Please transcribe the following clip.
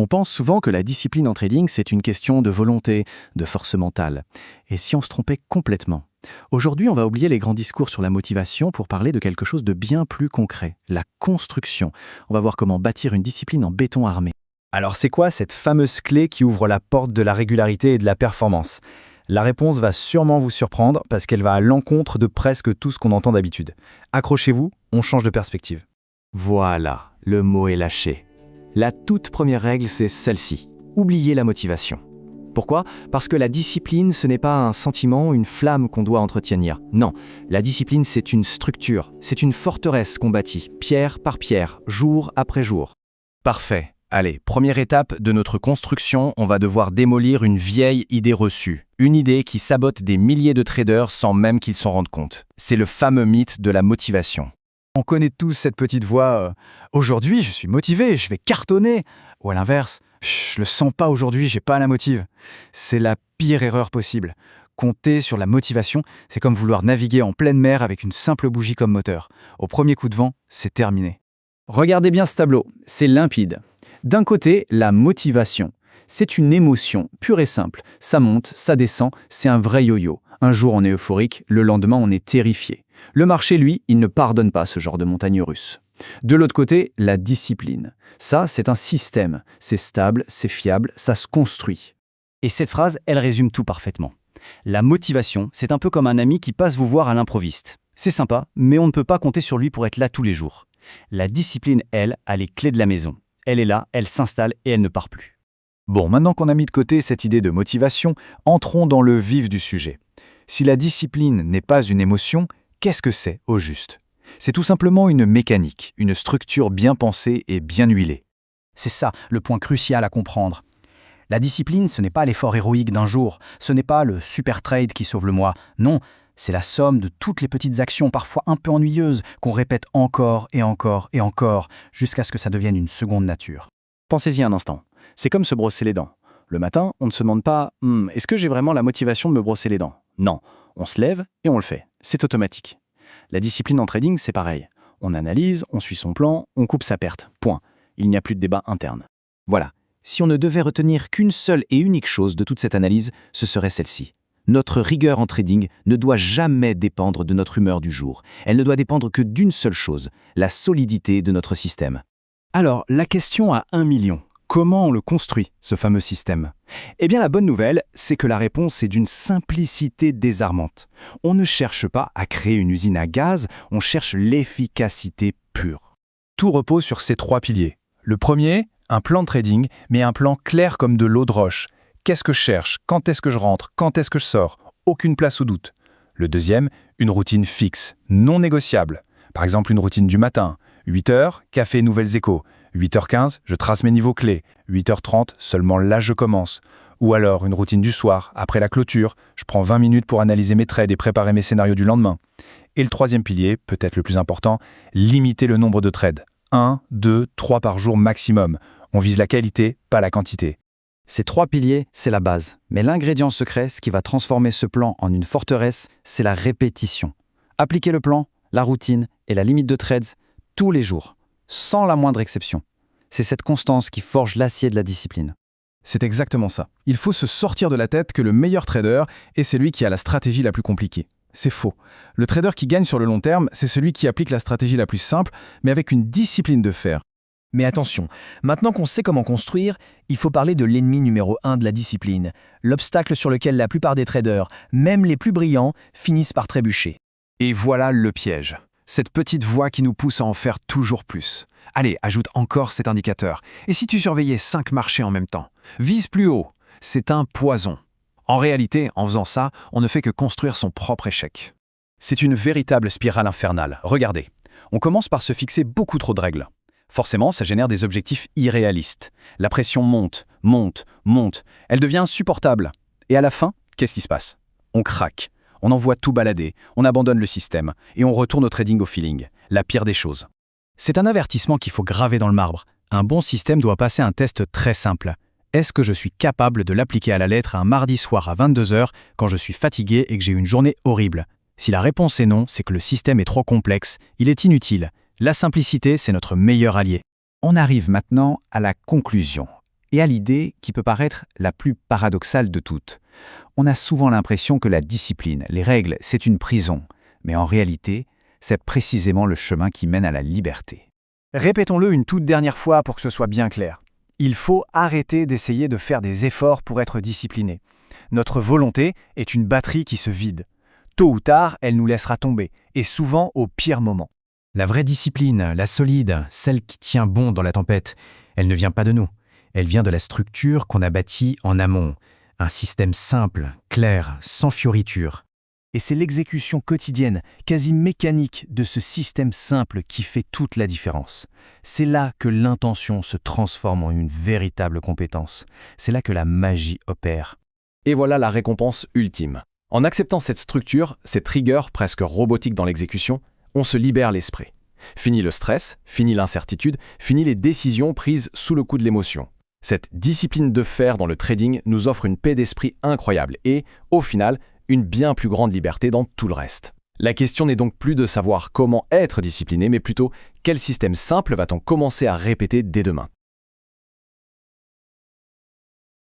On pense souvent que la discipline en trading, c'est une question de volonté, de force mentale. Et si on se trompait complètement? Aujourd'hui, on va oublier les grands discours sur la motivation pour parler de quelque chose de bien plus concret, la construction. On va voir comment bâtir une discipline en béton armé. Alors c'est quoi cette fameuse clé qui ouvre la porte de la régularité et de la performance? La réponse va sûrement vous surprendre parce qu'elle va à l'encontre de presque tout ce qu'on entend d'habitude. Accrochez-vous, on change de perspective. Voilà, le mot est lâché. La toute première règle, c'est celle-ci. Oubliez la motivation. Pourquoi? Parce que la discipline, ce n'est pas un sentiment, une flamme qu'on doit entretenir. Non, la discipline, c'est une structure, c'est une forteresse qu'on bâtit, pierre par pierre, jour après jour. Parfait. Allez, première étape de notre construction, on va devoir démolir une vieille idée reçue. Une idée qui sabote des milliers de traders sans même qu'ils s'en rendent compte. C'est le fameux mythe de la motivation. On connaît tous cette petite voix aujourd'hui, je suis motivé, je vais cartonner » ou à l'inverse « je le sens pas aujourd'hui, j'ai pas la motive ». C'est la pire erreur possible. Compter sur la motivation, c'est comme vouloir naviguer en pleine mer avec une simple bougie comme moteur. Au premier coup de vent, c'est terminé. Regardez bien ce tableau, c'est limpide. D'un côté, la motivation. C'est une émotion pure et simple. Ça monte, ça descend, c'est un vrai yo-yo. Un jour on est euphorique, le lendemain on est terrifié. Le marché, lui, il ne pardonne pas ce genre de montagne russe. De l'autre côté, la discipline. Ça, c'est un système. C'est stable, c'est fiable, ça se construit. Et cette phrase, elle résume tout parfaitement. La motivation, c'est un peu comme un ami qui passe vous voir à l'improviste. C'est sympa, mais on ne peut pas compter sur lui pour être là tous les jours. La discipline, elle, a les clés de la maison. Elle est là, elle s'installe et elle ne part plus. Bon, maintenant qu'on a mis de côté cette idée de motivation, entrons dans le vif du sujet. Si la discipline n'est pas une émotion, qu'est-ce que c'est au juste? C'est tout simplement une mécanique, une structure bien pensée et bien huilée. C'est ça le point crucial à comprendre. La discipline, ce n'est pas l'effort héroïque d'un jour, ce n'est pas le super trade qui sauve le mois. Non, c'est la somme de toutes les petites actions parfois un peu ennuyeuses qu'on répète encore et encore et encore jusqu'à ce que ça devienne une seconde nature. Pensez-y un instant. C'est comme se brosser les dents. Le matin, on ne se demande pas « est-ce que j'ai vraiment la motivation de me brosser les dents ?» Non, on se lève et on le fait. C'est automatique. La discipline en trading, c'est pareil. On analyse, on suit son plan, on coupe sa perte. Point. Il n'y a plus de débat interne. Voilà. Si on ne devait retenir qu'une seule et unique chose de toute cette analyse, ce serait celle-ci. Notre rigueur en trading ne doit jamais dépendre de notre humeur du jour. Elle ne doit dépendre que d'une seule chose, la solidité de notre système. Alors, la question à 1 million. Comment on le construit, ce fameux système? Eh bien, la bonne nouvelle, c'est que la réponse est d'une simplicité désarmante. On ne cherche pas à créer une usine à gaz, on cherche l'efficacité pure. Tout repose sur ces 3 piliers. Le premier, un plan de trading, mais un plan clair comme de l'eau de roche. Qu'est-ce que je cherche? Quand est-ce que je rentre? Quand est-ce que je sors? Aucune place au doute. Le deuxième, une routine fixe, non négociable. Par exemple, une routine du matin. 8h, café Nouvelles Échos. 8h15, je trace mes niveaux clés. 8h30, seulement là je commence. Ou alors une routine du soir, après la clôture, je prends 20 minutes pour analyser mes trades et préparer mes scénarios du lendemain. Et le troisième pilier, peut-être le plus important, limiter le nombre de trades. 1, 2, 3 par jour maximum. On vise la qualité, pas la quantité. Ces 3 piliers, c'est la base. Mais l'ingrédient secret, ce qui va transformer ce plan en une forteresse, c'est la répétition. Appliquer le plan, la routine et la limite de trades tous les jours, sans la moindre exception. C'est cette constance qui forge l'acier de la discipline. C'est exactement ça. Il faut se sortir de la tête que le meilleur trader est celui qui a la stratégie la plus compliquée. C'est faux. Le trader qui gagne sur le long terme, c'est celui qui applique la stratégie la plus simple, mais avec une discipline de fer. Mais attention, maintenant qu'on sait comment construire, il faut parler de l'ennemi numéro 1 de la discipline, l'obstacle sur lequel la plupart des traders, même les plus brillants, finissent par trébucher. Et voilà le piège. Cette petite voix qui nous pousse à en faire toujours plus. Allez, ajoute encore cet indicateur. Et si tu surveillais 5 marchés en même temps? Vise plus haut. C'est un poison. En réalité, en faisant ça, on ne fait que construire son propre échec. C'est une véritable spirale infernale. Regardez, on commence par se fixer beaucoup trop de règles. Forcément, ça génère des objectifs irréalistes. La pression monte, monte, monte. Elle devient insupportable. Et à la fin, qu'est-ce qui se passe? On craque. On envoie tout balader, on abandonne le système et on retourne au trading au feeling. La pire des choses. C'est un avertissement qu'il faut graver dans le marbre. Un bon système doit passer un test très simple. Est-ce que je suis capable de l'appliquer à la lettre un mardi soir à 22h quand je suis fatigué et que j'ai une journée horrible? Si la réponse est non, c'est que le système est trop complexe, il est inutile. La simplicité, c'est notre meilleur allié. On arrive maintenant à la conclusion. Et à l'idée qui peut paraître la plus paradoxale de toutes. On a souvent l'impression que la discipline, les règles, c'est une prison. Mais en réalité, c'est précisément le chemin qui mène à la liberté. Répétons-le une toute dernière fois pour que ce soit bien clair. Il faut arrêter d'essayer de faire des efforts pour être discipliné. Notre volonté est une batterie qui se vide. Tôt ou tard, elle nous laissera tomber, et souvent au pire moment. La vraie discipline, la solide, celle qui tient bon dans la tempête, elle ne vient pas de nous. Elle vient de la structure qu'on a bâtie en amont. Un système simple, clair, sans fioritures. Et c'est l'exécution quotidienne, quasi mécanique de ce système simple qui fait toute la différence. C'est là que l'intention se transforme en une véritable compétence. C'est là que la magie opère. Et voilà la récompense ultime. En acceptant cette structure, cette rigueur presque robotique dans l'exécution, on se libère l'esprit. Fini le stress, fini l'incertitude, fini les décisions prises sous le coup de l'émotion. Cette discipline de fer dans le trading nous offre une paix d'esprit incroyable et, au final, une bien plus grande liberté dans tout le reste. La question n'est donc plus de savoir comment être discipliné, mais plutôt quel système simple va-t-on commencer à répéter dès demain.